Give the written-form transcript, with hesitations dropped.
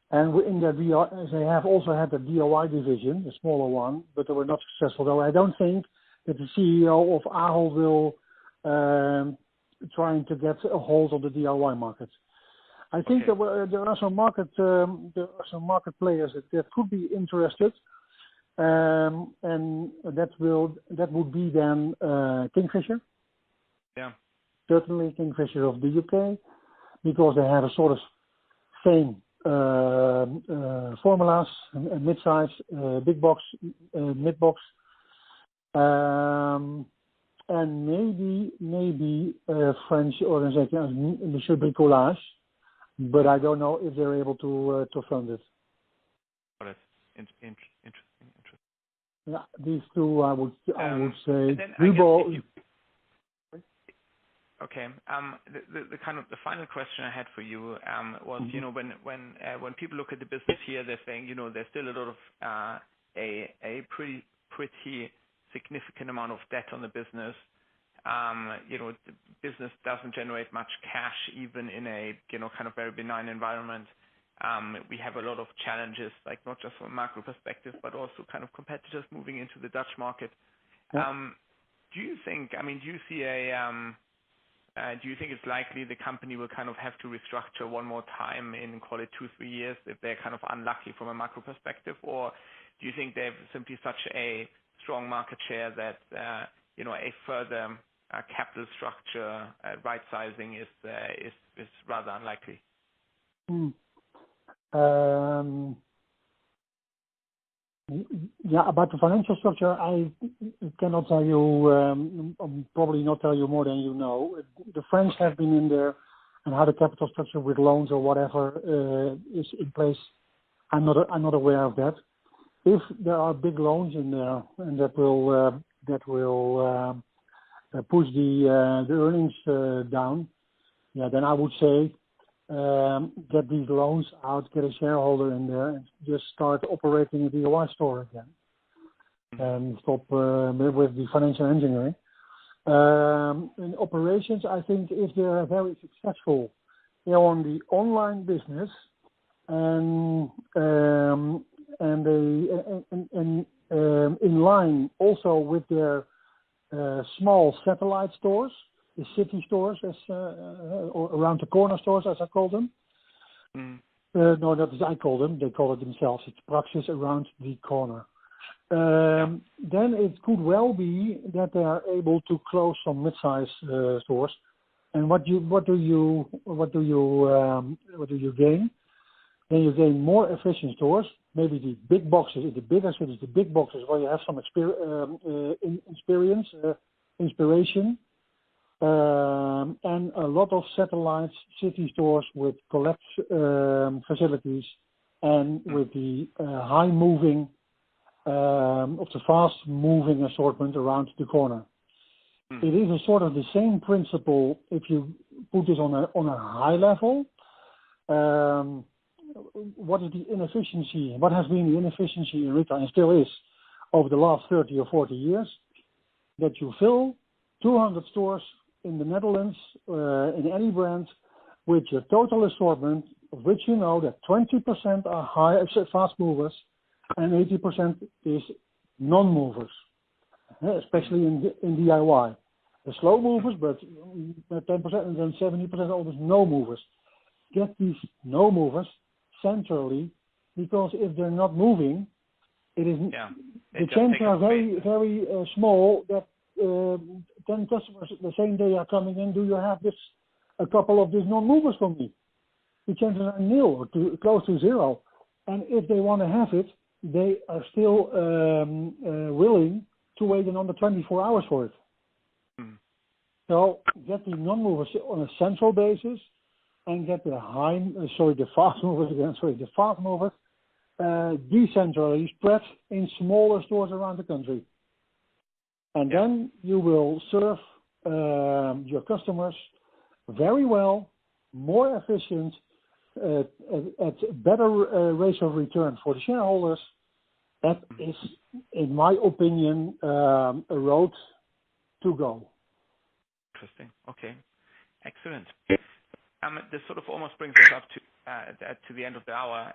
And in their they have also had a DIY division, a smaller one, but they were not successful. Though I don't think that the CEO of Ahold will trying to get a hold of the DIY market. I think there are some market players that could be interested, and that would be then Kingfisher. Yeah. Certainly Kingfisher of the UK, because they have a sort of same formulas, mid-size, big box, mid-box, and maybe French organization, Monsieur Bricolage, but I don't know if they're able to fund it. Got it. Interesting. Yeah, these two I would say. Okay. The kind of the final question I had for you was, when people look at the business here, they're saying, there's still a lot of a pretty significant amount of debt on the business. The business doesn't generate much cash, even in a kind of very benign environment. We have a lot of challenges, like not just from a macro perspective, but also kind of competitors moving into the Dutch market. Yeah. Do you think it's likely the company will kind of have to restructure one more time in, call it 2-3 years, if they're kind of unlucky from a macro perspective? Or do you think they have simply such a strong market share that, a further capital structure right sizing is rather unlikely? Yeah, about the financial structure, I cannot tell you, probably not tell you more than you know. The French have been in there, and how the capital structure with loans or whatever is in place, I'm not aware of that. If there are big loans in there, and that will push the earnings down, yeah, then I would say get these loans out, get a shareholder in there, and just start operating a DIY store again, and stop with the financial engineering. In operations, I think if they are very successful on the online business, and in line also with their small satellite stores, the city stores, or around the corner stores, as I call them. No, not as I call them. They call it themselves. It's Praxis around the corner. Then it could well be that they are able to close some mid-size stores. And what do you gain? Then you gain more efficient stores. Maybe the big boxes, the bigger cities, the big boxes where you have some inspiration. And a lot of satellite city stores with collect facilities, and with the high moving of the fast moving assortment around the corner. It is a sort of the same principle if you put this on a high level. What is the inefficiency? What has been the inefficiency in retail, and still is, over the last 30 or 40 years? That you fill 200 stores in the Netherlands, in any brand, with your total assortment, of which you know that 20% are high fast movers, and 80% is non-movers, especially in DIY. The slow movers, but 10%, and then 70% almost no movers. Get these no movers centrally, because if they're not moving, it is the chances are very, very small that 10 customers the same day are coming in. Do you have a couple of these non-movers for me? The chances are nil, or close to zero. And if they want to have it, they are still willing to wait another 24 hours for it. So get the non-movers on a central basis, and get the fast movers decentrally spread in smaller stores around the country. And then you will serve your customers very well, more efficient, at better rates of return for the shareholders. That is, in my opinion, a road to go. Interesting. Okay. Excellent. This sort of almost brings us up to the end of the hour.